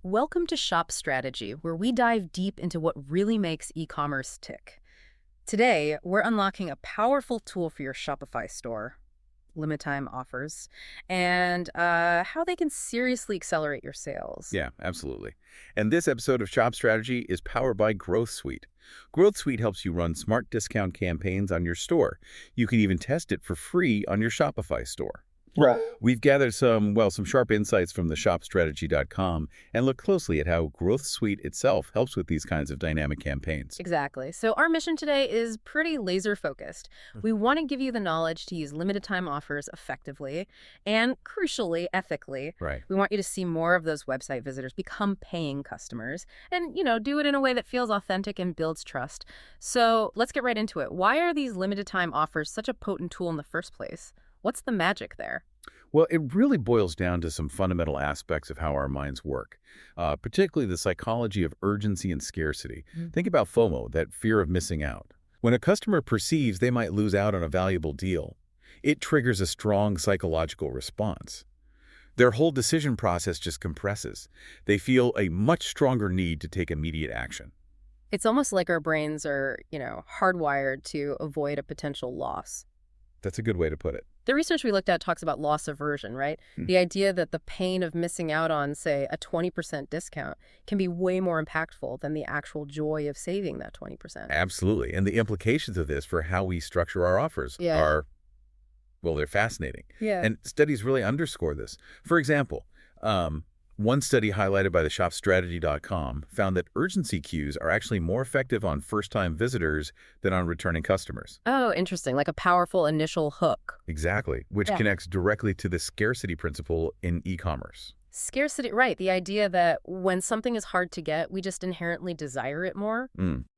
Welcome to Shop Strategy, where we dive deep into what really makes e-commerce tick. Today, we're unlocking a powerful tool for your Shopify store, limit time offers, and how they can seriously accelerate your sales. Yeah, absolutely. And this episode of Shop Strategy is powered by Growth Suite. Growth Suite helps you run smart discount campaigns on your store. You can even test it for free on your Shopify store. Right. We've gathered some sharp insights from the shopstrategy.com and looked closely at how Growth Suite itself helps with these kinds of dynamic campaigns. Exactly. So our mission today is pretty laser focused. We want to give you the knowledge to use limited time offers effectively and, crucially, ethically. Right. We want you to see more of those website visitors become paying customers and, do it in a way that feels authentic and builds trust. So let's get right into it. Why are these limited time offers such a potent tool in the first place? What's the magic there? Well, it really boils down to some fundamental aspects of how our minds work, particularly the psychology of urgency and scarcity. Think about FOMO, that fear of missing out. When a customer perceives they might lose out on a valuable deal, it triggers a strong psychological response. Their whole decision process just compresses. They feel a much stronger need to take immediate action. It's almost like our brains are, hardwired to avoid a potential loss. That's a good way to put it. The research we looked at talks about loss aversion, right? The idea that the pain of missing out on, say, a 20% discount can be way more impactful than the actual joy of saving that 20%. Absolutely. And the implications of this for how we structure our offers are, well, they're fascinating. Yeah. And studies really underscore this. For example, one study highlighted by the shopstrategy.com found that urgency cues are actually more effective on first-time visitors than on returning customers. Oh, interesting. Like a powerful initial hook. Exactly, which connects directly to the scarcity principle in e-commerce. Scarcity, right. The idea that when something is hard to get, we just inherently desire it more.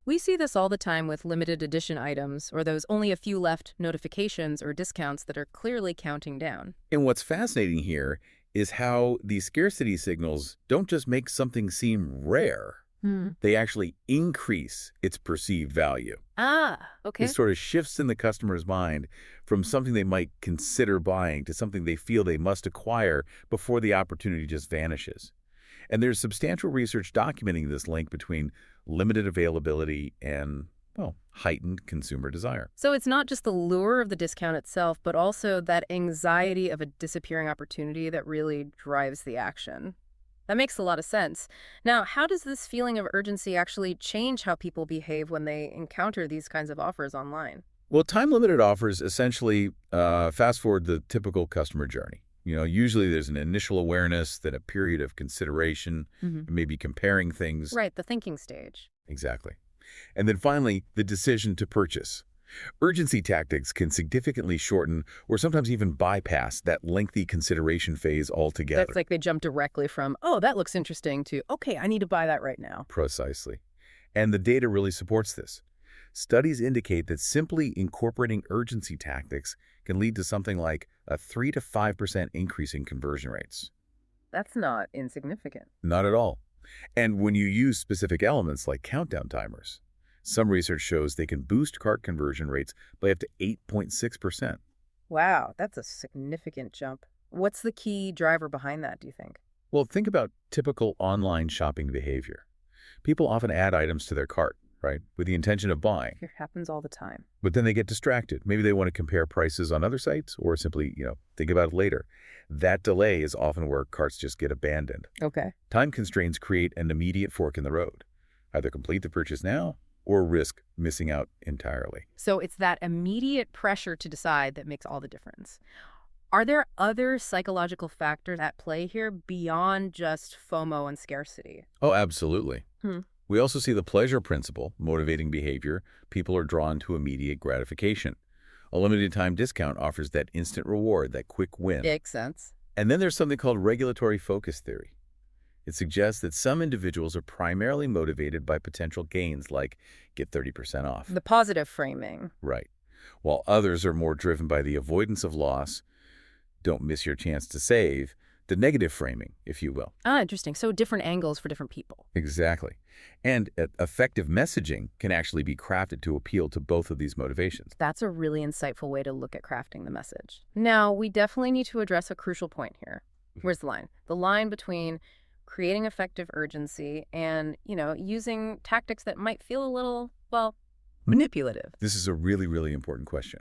We see this all the time with limited edition items or those only a few left notifications or discounts that are clearly counting down. And what's fascinating here is how these scarcity signals don't just make something seem rare. They actually increase its perceived value. Ah, okay. This sort of shifts in the customer's mind from something they might consider buying to something they feel they must acquire before the opportunity just vanishes. And there's substantial research documenting this link between limited availability and, well, heightened consumer desire. So it's not just the lure of the discount itself, but also that anxiety of a disappearing opportunity that really drives the action. That makes a lot of sense. Now, how does this feeling of urgency actually change how people behave when they encounter these kinds of offers online? Well, time-limited offers essentially fast-forward the typical customer journey. Usually there's an initial awareness, then a period of consideration, maybe comparing things. Right, the thinking stage. Exactly. And then finally, the decision to purchase. Urgency tactics can significantly shorten or sometimes even bypass that lengthy consideration phase altogether. That's like they jump directly from, oh, that looks interesting, to, okay, I need to buy that right now. Precisely. And the data really supports this. Studies indicate that simply incorporating urgency tactics can lead to something like a 3 to 5% increase in conversion rates. That's not insignificant. Not at all. And when you use specific elements like countdown timers, some research shows they can boost cart conversion rates by up to 8.6%. Wow, that's a significant jump. What's the key driver behind that, do you think? Well, think about typical online shopping behavior. People often add items to their cart, right, with the intention of buying. It happens all the time. But then they get distracted. Maybe they want to compare prices on other sites or simply, think about it later. That delay is often where carts just get abandoned. Okay. Time constraints create an immediate fork in the road. Either complete the purchase now or risk missing out entirely. So it's that immediate pressure to decide that makes all the difference. Are there other psychological factors at play here beyond just FOMO and scarcity? Oh, absolutely. We also see the pleasure principle motivating behavior. People are drawn to immediate gratification. A limited time discount offers that instant reward, that quick win. Makes sense. And then there's something called regulatory focus theory. It suggests that some individuals are primarily motivated by potential gains like get 30% off. The positive framing. Right. While others are more driven by the avoidance of loss, don't miss your chance to save, the negative framing, if you will. Ah, interesting. So different angles for different people. Exactly. And effective messaging can actually be crafted to appeal to both of these motivations. That's a really insightful way to look at crafting the message. Now, we definitely need to address a crucial point here. Where's the line? The line between creating effective urgency, and, using tactics that might feel a little, well, manipulative. This is a really, really important question.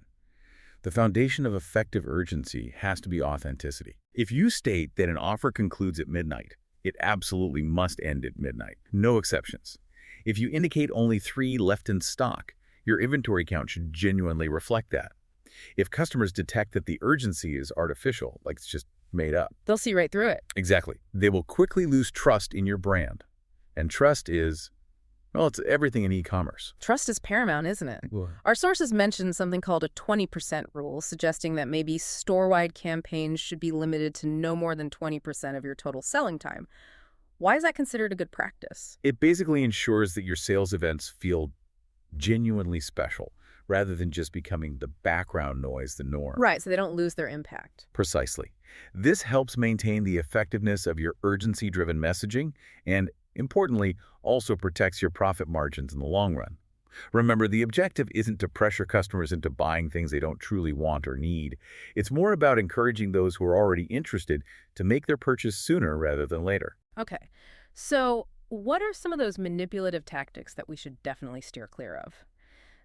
The foundation of effective urgency has to be authenticity. If you state that an offer concludes at midnight, it absolutely must end at midnight. No exceptions. If you indicate only 3 left in stock, your inventory count should genuinely reflect that. If customers detect that the urgency is artificial, like it's just made up, They'll see right through it. exactly, they will quickly lose trust in your brand. And trust is, well, it's everything in e-commerce. Trust is paramount, isn't it? Well, Our sources mentioned something called a 20% rule, suggesting that maybe store-wide campaigns should be limited to no more than 20% of your total selling time. Why is that considered a good practice? it basically ensures that your sales events feel genuinely special, rather than just becoming the background noise, the norm. Right, so they don't lose their impact. Precisely. This helps maintain the effectiveness of your urgency-driven messaging and, importantly, also protects your profit margins in the long run. Remember, the objective isn't to pressure customers into buying things they don't truly want or need. It's more about encouraging those who are already interested to make their purchase sooner rather than later. Okay, so what are some of those manipulative tactics that we should definitely steer clear of?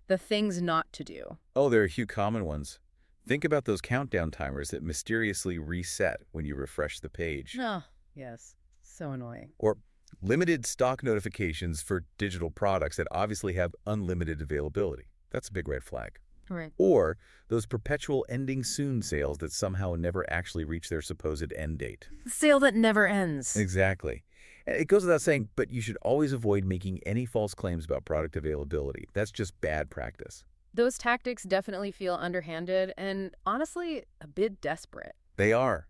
The things not to do. Oh, there are a few common ones. Think about those countdown timers that mysteriously reset when you refresh the page. Oh, yes, so annoying. Or limited stock notifications for digital products that obviously have unlimited availability. That's a big red flag. Right. Or those perpetual ending soon sales that somehow never actually reach their supposed end date. The sale that never ends. Exactly. It goes without saying, but you should always avoid making any false claims about product availability. That's just bad practice. Those tactics definitely feel underhanded and, honestly, a bit desperate. They are.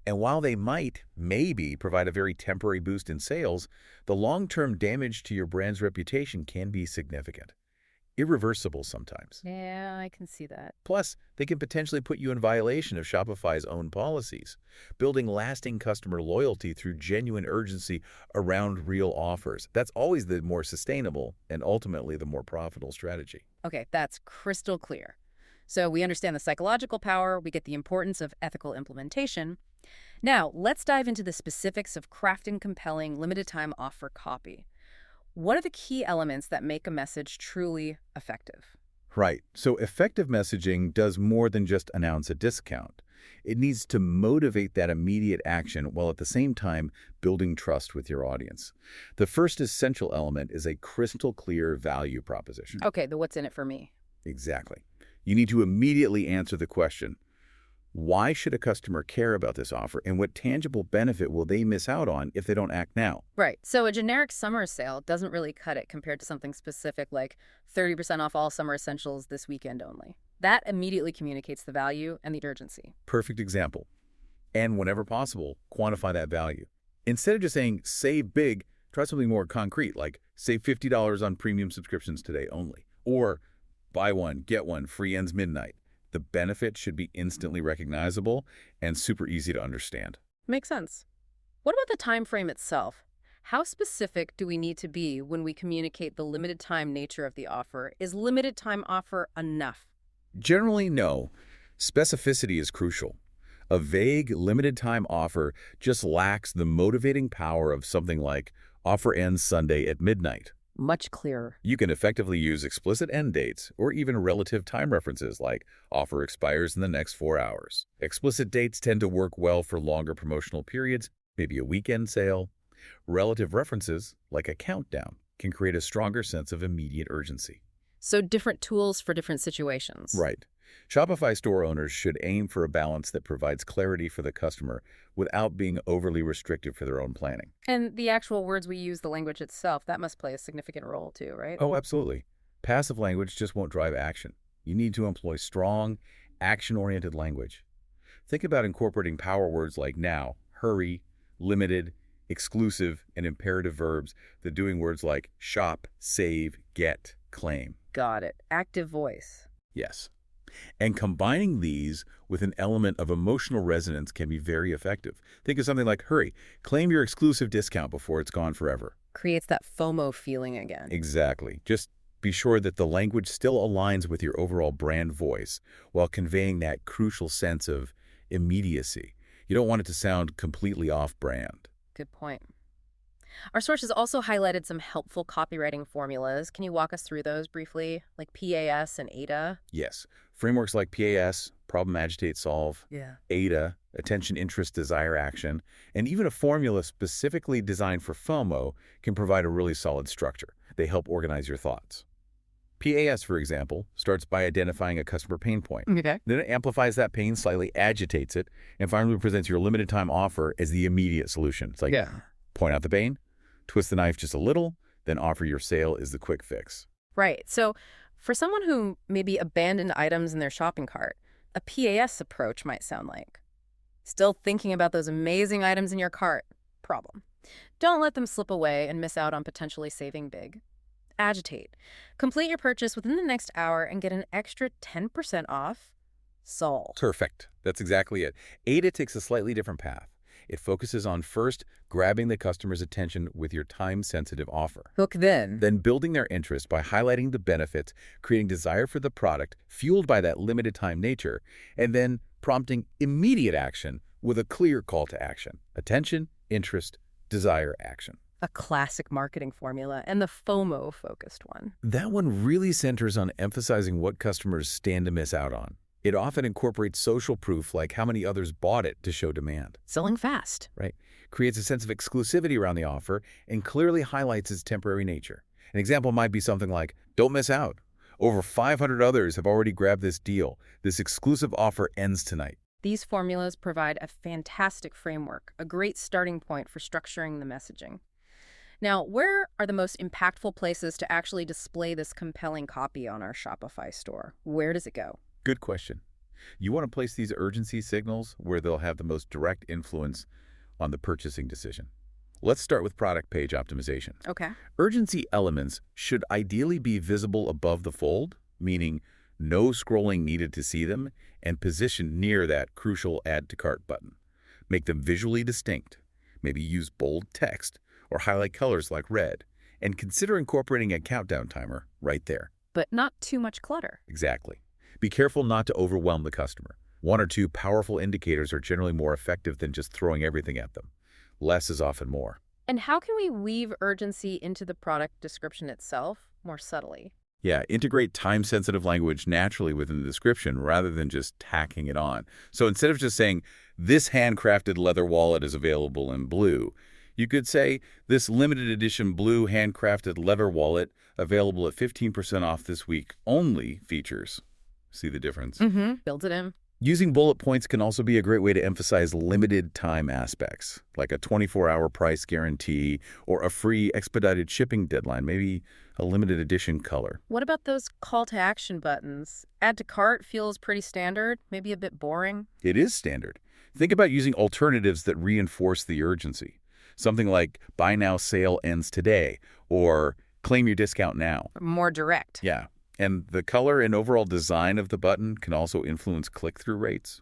And while they might, maybe, provide a very temporary boost in sales, the long-term damage to your brand's reputation can be significant. Irreversible sometimes. Yeah, I can see that. Plus, they can potentially put you in violation of Shopify's own policies, building lasting customer loyalty through genuine urgency around real offers. That's always the more sustainable and ultimately the more profitable strategy. Okay, that's crystal clear. So we understand the psychological power, we get the importance of ethical implementation. Now, let's dive into the specifics of crafting compelling limited-time offer copy. What are the key elements that make a message truly effective? Right. So effective messaging does more than just announce a discount. It needs to motivate that immediate action while at the same time building trust with your audience. The first essential element is a crystal clear value proposition. Okay, the what's in it for me. Exactly. You need to immediately answer the question, why should a customer care about this offer, and what tangible benefit will they miss out on if they don't act now? Right, so a generic summer sale doesn't really cut it compared to something specific like 30% off all summer essentials this weekend only. That immediately communicates the value and the urgency. Perfect example. And whenever possible, quantify that value. Instead of just saying, save big, try something more concrete, like save $50 on premium subscriptions today only. Or buy one, get one, free ends midnight. The benefit should be instantly recognizable and super easy to understand. Makes sense. What about the time frame itself? How specific do we need to be when we communicate the limited time nature of the offer? Is limited time offer enough? Generally, no. Specificity is crucial. A vague, limited-time offer just lacks the motivating power of something like offer ends Sunday at midnight. Much clearer. You can effectively use explicit end dates or even relative time references like offer expires in the next 4 hours. Explicit dates tend to work well for longer promotional periods, maybe a weekend sale. Relative references, like a countdown, can create a stronger sense of immediate urgency. So different tools for different situations. Right. Shopify store owners should aim for a balance that provides clarity for the customer without being overly restrictive for their own planning. And the actual words we use, the language itself, that must play a significant role too, right? Oh, absolutely. Passive language just won't drive action. You need to employ strong, action-oriented language. Think about incorporating power words like now, hurry, limited, exclusive, and imperative verbs that doing words like shop, save, get, claim. Got it. Active voice. Yes. And combining these with an element of emotional resonance can be very effective. Think of something like, hurry, claim your exclusive discount before it's gone forever. Creates that FOMO feeling again. Exactly. Just be sure that the language still aligns with your overall brand voice while conveying that crucial sense of immediacy. You don't want it to sound completely off-brand. Good point. Our sources also highlighted some helpful copywriting formulas. Can you walk us through those briefly, like PAS and ADA? Yes, frameworks like PAS, problem, agitate, solve, Yeah. ADA, attention, interest, desire, action, and even a formula specifically designed for FOMO can provide a really solid structure. They help organize your thoughts. PAS, for example, starts by identifying a customer pain point. Okay. Then it amplifies that pain, slightly agitates it, and finally presents your limited time offer as the immediate solution. It's like, Yeah. point out the pain, twist the knife just a little, then offer your sale is the quick fix. Right. So for someone who maybe abandoned items in their shopping cart, a PAS approach might sound like still thinking about those amazing items in your cart. Problem. Don't let them slip away and miss out on potentially saving big. Agitate. Complete your purchase within the next hour and get an extra 10% off. Solve. Perfect. That's exactly it. ADA takes a slightly different path. It focuses on first grabbing the customer's attention with your time-sensitive offer. Hook then. Then building their interest by highlighting the benefits, creating desire for the product, fueled by that limited time nature, and then prompting immediate action with a clear call to action. Attention, interest, desire, action. A classic marketing formula and the FOMO-focused one. That one really centers on emphasizing what customers stand to miss out on. It often incorporates social proof like how many others bought it to show demand. Selling fast. Right. Creates a sense of exclusivity around the offer and clearly highlights its temporary nature. An example might be something like, don't miss out. Over 500 others have already grabbed this deal. This exclusive offer ends tonight. These formulas provide a fantastic framework, a great starting point for structuring the messaging. Now, where are the most impactful places to actually display this compelling copy on our Shopify store? Where does it go? Good question. You want to place these urgency signals where they'll have the most direct influence on the purchasing decision. Let's start with product page optimization. Okay. Urgency elements should ideally be visible above the fold, meaning no scrolling needed to see them, and positioned near that crucial Add to Cart button. Make them visually distinct. Maybe use bold text or highlight colors like red, and consider incorporating a countdown timer right there. But not too much clutter. Exactly. Be careful not to overwhelm the customer. One or two powerful indicators are generally more effective than just throwing everything at them. Less is often more. And how can we weave urgency into the product description itself more subtly? Yeah, integrate time-sensitive language naturally within the description rather than just tacking it on. So instead of just saying, this handcrafted leather wallet is available in blue, you could say, this limited edition blue handcrafted leather wallet available at 15% off this week only features. See the difference? Mm-hmm. Build it in. Using bullet points can also be a great way to emphasize limited time aspects, like a 24-hour price guarantee or a free expedited shipping deadline, maybe a limited edition color. What about those call to action buttons? Add to cart feels pretty standard, maybe a bit boring. It is standard. Think about using alternatives that reinforce the urgency. Something like buy now, sale ends today, or claim your discount now. More direct. Yeah. And the color and overall design of the button can also influence click-through rates.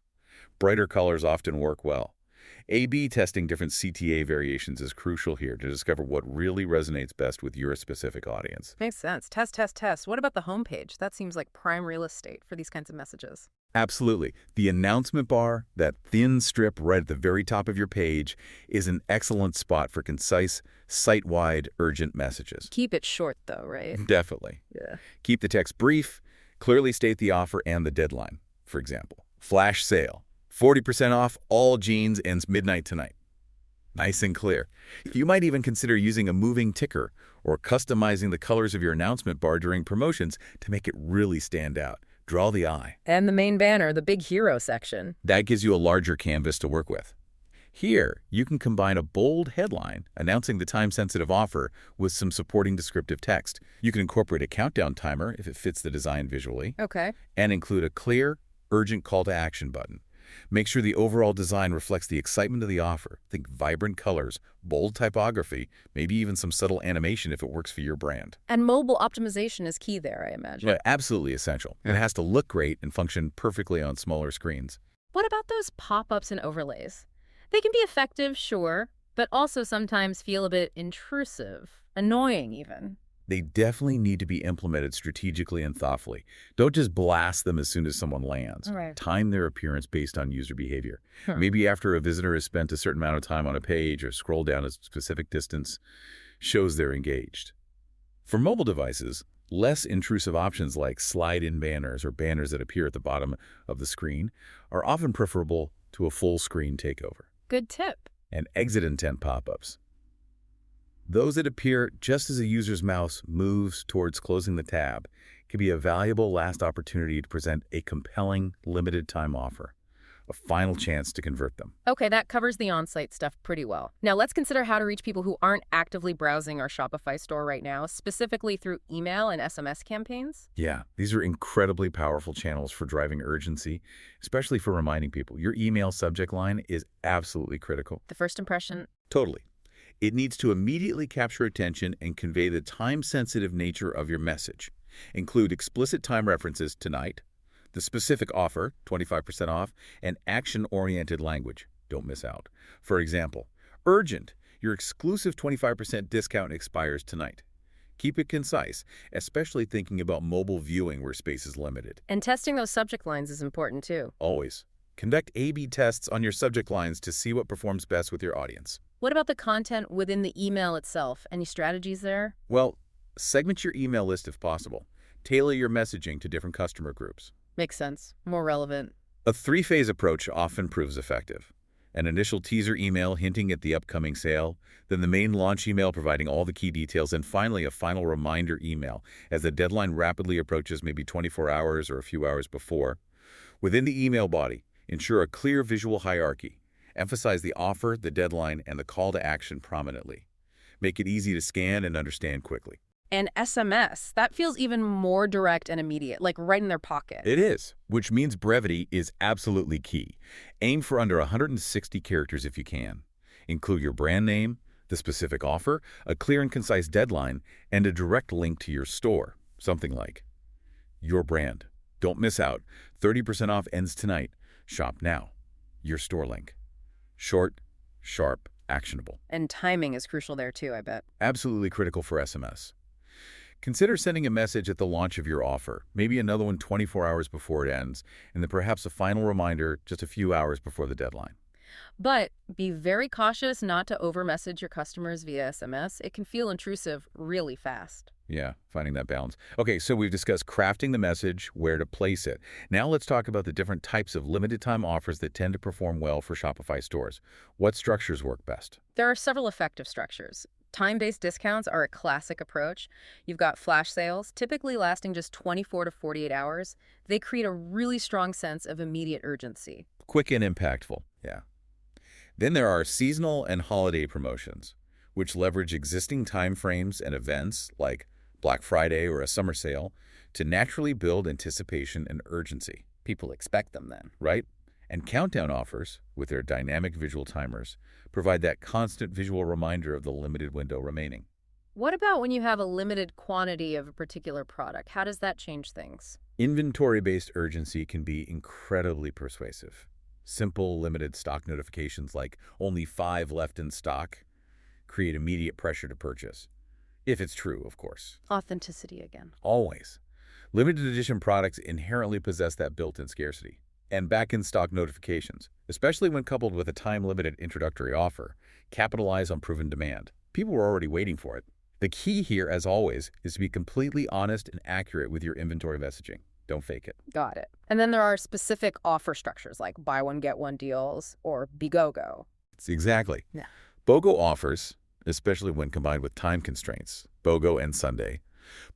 Brighter colors often work well. A/B testing different CTA variations is crucial here to discover what really resonates best with your specific audience. Makes sense. Test, test, test. What about the homepage? That seems like prime real estate for these kinds of messages. Absolutely. The announcement bar, that thin strip right at the very top of your page, is an excellent spot for concise, site-wide, urgent messages. Keep it short, though, right? Definitely. Yeah. Keep the text brief, clearly state the offer and the deadline. For example, flash sale, 40% off all jeans ends midnight tonight. Nice and clear. You might even consider using a moving ticker or customizing the colors of your announcement bar during promotions to make it really stand out. Draw the eye. And the main banner, the big hero section. That gives you a larger canvas to work with. Here, you can combine a bold headline announcing the time-sensitive offer with some supporting descriptive text. You can incorporate a countdown timer if it fits the design visually, Okay. and include a clear, urgent call to action button. Make sure the overall design reflects the excitement of the offer. Think vibrant colors, bold typography, maybe even some subtle animation if it works for your brand. And mobile optimization is key there, I imagine. Yeah, absolutely essential. It has to look great and function perfectly on smaller screens. What about those pop-ups and overlays? They can be effective, sure, but also sometimes feel a bit intrusive, annoying even. They definitely need to be implemented strategically and thoughtfully. Don't just blast them as soon as someone lands. All right. Time their appearance based on user behavior. Hmm. Maybe after a visitor has spent a certain amount of time on a page or scrolled down a specific distance, shows they're engaged. For mobile devices, less intrusive options like slide-in banners or banners that appear at the bottom of the screen are often preferable to a full-screen takeover. Good tip. And exit intent pop-ups. Those that appear just as a user's mouse moves towards closing the tab can be a valuable last opportunity to present a compelling limited-time offer, a final chance to convert them. Okay, that covers the on-site stuff pretty well. Now let's consider how to reach people who aren't actively browsing our Shopify store right now, specifically through email and SMS campaigns. Yeah, these are incredibly powerful channels for driving urgency, especially for reminding people. Your email subject line is absolutely critical. The first impression. Totally. It needs to immediately capture attention and convey the time-sensitive nature of your message. Include explicit time references tonight, the specific offer, 25% off, and action-oriented language. Don't miss out. For example, urgent, your exclusive 25% discount expires tonight. Keep it concise, especially thinking about mobile viewing where space is limited. And testing those subject lines is important too. Always. Conduct A/B tests on your subject lines to see what performs best with your audience. What about the content within the email itself? Any strategies there? Well, segment your email list if possible. Tailor your messaging to different customer groups. Makes sense. More relevant. A three-phase approach often proves effective. An initial teaser email hinting at the upcoming sale, then the main launch email providing all the key details, and finally a final reminder email as the deadline rapidly approaches, maybe 24 hours or a few hours before. Within the email body, ensure a clear visual hierarchy. Emphasize the offer, the deadline, and the call to action prominently. Make it easy to scan and understand quickly. And SMS, that feels even more direct and immediate, like right in their pocket. It is, which means brevity is absolutely key. Aim for under 160 characters if you can. Include your brand name, the specific offer, a clear and concise deadline, and a direct link to your store. Something like, your brand. Don't miss out. 30% off ends tonight. Shop now. Your store link. Short, sharp, actionable. And timing is crucial there too, I bet. Absolutely critical for SMS. Consider sending a message at the launch of your offer, maybe another one 24 hours before it ends, and then perhaps a final reminder just a few hours before the deadline. But be very cautious not to over-message your customers via SMS. It can feel intrusive really fast. Yeah, finding that balance. Okay, so we've discussed crafting the message, where to place it. Now let's talk about the different types of limited time offers that tend to perform well for Shopify stores. What structures work best? There are several effective structures. Time-based discounts are a classic approach. You've got flash sales, typically lasting just 24 to 48 hours. They create a really strong sense of immediate urgency. Quick and impactful, yeah. Then there are seasonal and holiday promotions, which leverage existing time frames and events like Black Friday or a summer sale to naturally build anticipation and urgency. People expect them then. Right? And countdown offers, with their dynamic visual timers, provide that constant visual reminder of the limited window remaining. What about when you have a limited quantity of a particular product? How does that change things? Inventory-based urgency can be incredibly persuasive. Simple, limited stock notifications like only 5 left in stock create immediate pressure to purchase. If it's true, of course. Authenticity again. Always. Limited edition products inherently possess that built-in scarcity. And back-in-stock notifications, especially when coupled with a time-limited introductory offer, capitalize on proven demand. People were already waiting for it. The key here, as always, is to be completely honest and accurate with your inventory messaging. Don't fake it. Got it. And then there are specific offer structures like buy one, get one deals or BOGO. Exactly. Yeah. BOGO offers, especially when combined with time constraints, BOGO and Sunday,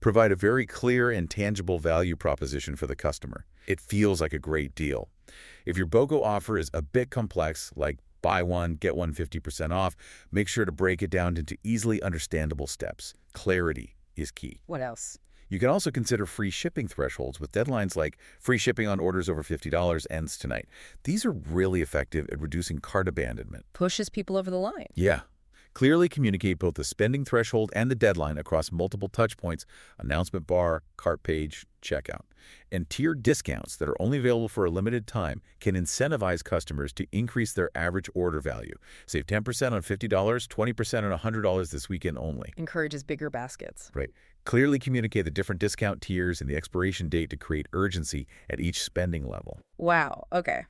provide a very clear and tangible value proposition for the customer. It feels like a great deal. If your BOGO offer is a bit complex, like buy one, get one 50% off, make sure to break it down into easily understandable steps. Clarity is key. What else? You can also consider free shipping thresholds with deadlines like free shipping on orders over $50 ends tonight. These are really effective at reducing cart abandonment. Pushes people over the line. Yeah. Clearly communicate both the spending threshold and the deadline across multiple touchpoints, announcement bar, cart page, checkout. And tiered discounts that are only available for a limited time can incentivize customers to increase their average order value. Save 10% on $50, 20% on $100 this weekend only. Encourages bigger baskets. Right. Clearly communicate the different discount tiers and the expiration date to create urgency at each spending level. Wow. Okay.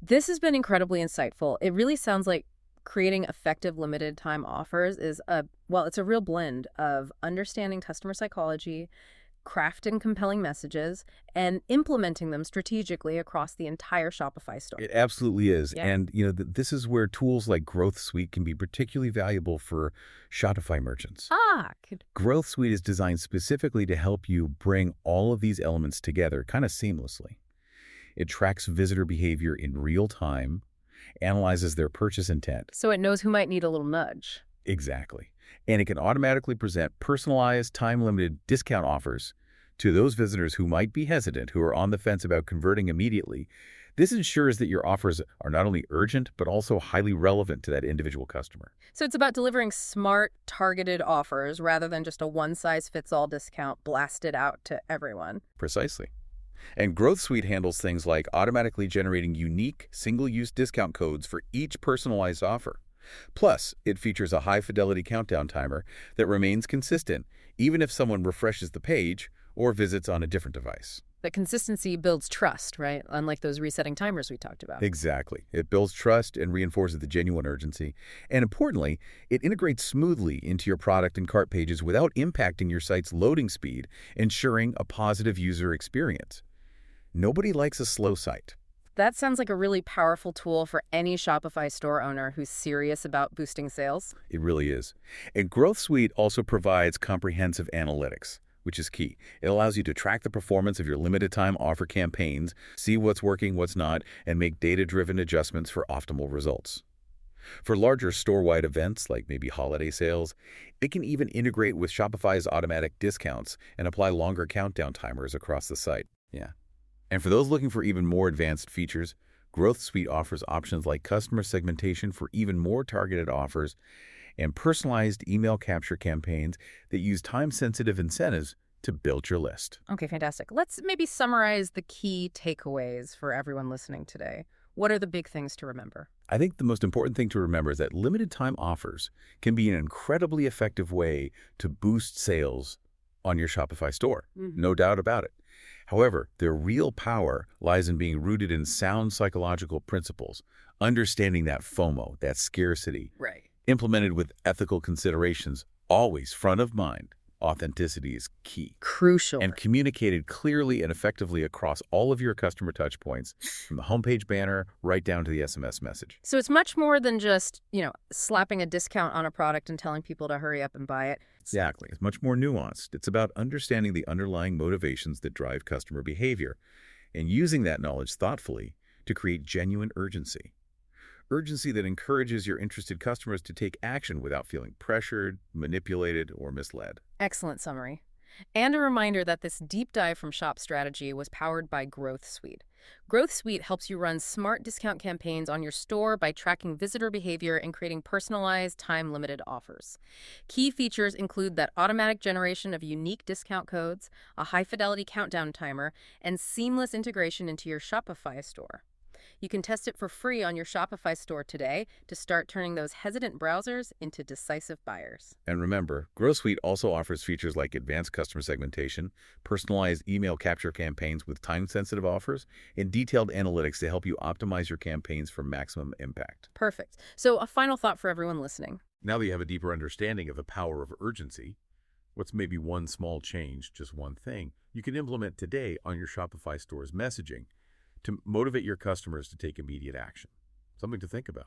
This has been incredibly insightful. It really sounds like creating effective limited time offers is it's a real blend of understanding customer psychology, crafting compelling messages, and implementing them strategically across the entire Shopify store. It absolutely is. Yeah. And, this is where tools like Growth Suite can be particularly valuable for Shopify merchants. Good. Growth Suite is designed specifically to help you bring all of these elements together kind of seamlessly. It tracks visitor behavior in real time, analyzes their purchase intent. So it knows who might need a little nudge. Exactly. And it can automatically present personalized, time-limited discount offers to those visitors who might be hesitant, who are on the fence about converting immediately. This ensures that your offers are not only urgent, but also highly relevant to that individual customer. So it's about delivering smart, targeted offers rather than just a one-size-fits-all discount blasted out to everyone. Precisely. And Growth Suite handles things like automatically generating unique, single-use discount codes for each personalized offer. Plus, it features a high-fidelity countdown timer that remains consistent, even if someone refreshes the page or visits on a different device. The consistency builds trust, right? Unlike those resetting timers we talked about. Exactly. It builds trust and reinforces the genuine urgency. And importantly, it integrates smoothly into your product and cart pages without impacting your site's loading speed, ensuring a positive user experience. Nobody likes a slow site. That sounds like a really powerful tool for any Shopify store owner who's serious about boosting sales. It really is. And Growth Suite also provides comprehensive analytics, which is key. It allows you to track the performance of your limited-time offer campaigns, see what's working, what's not, and make data-driven adjustments for optimal results. For larger store-wide events, like maybe holiday sales, it can even integrate with Shopify's automatic discounts and apply longer countdown timers across the site. Yeah. And for those looking for even more advanced features, Growth Suite offers options like customer segmentation for even more targeted offers and personalized email capture campaigns that use time-sensitive incentives to build your list. Okay, fantastic. Let's maybe summarize the key takeaways for everyone listening today. What are the big things to remember? I think the most important thing to remember is that limited-time offers can be an incredibly effective way to boost sales on your Shopify store. No doubt about it. However, their real power lies in being rooted in sound psychological principles, understanding that FOMO, that scarcity, Right. implemented with ethical considerations, always front of mind. Authenticity is key. Crucial. And communicated clearly and effectively across all of your customer touchpoints, from the homepage banner right down to the SMS message. So it's much more than just, slapping a discount on a product and telling people to hurry up and buy it. Exactly. It's much more nuanced. It's about understanding the underlying motivations that drive customer behavior and using that knowledge thoughtfully to create genuine urgency. Urgency that encourages your interested customers to take action without feeling pressured, manipulated, or misled. Excellent summary. And a reminder that this deep dive from Shop Strategy was powered by Growth Suite. Growth Suite helps you run smart discount campaigns on your store by tracking visitor behavior and creating personalized, time-limited offers. Key features include that automatic generation of unique discount codes, a high-fidelity countdown timer, and seamless integration into your Shopify store. You can test it for free on your Shopify store today to start turning those hesitant browsers into decisive buyers. And remember, Growth Suite also offers features like advanced customer segmentation, personalized email capture campaigns with time-sensitive offers, and detailed analytics to help you optimize your campaigns for maximum impact. Perfect. So a final thought for everyone listening. Now that you have a deeper understanding of the power of urgency, what's maybe one small change, just one thing, you can implement today on your Shopify store's messaging to motivate your customers to take immediate action. Something to think about.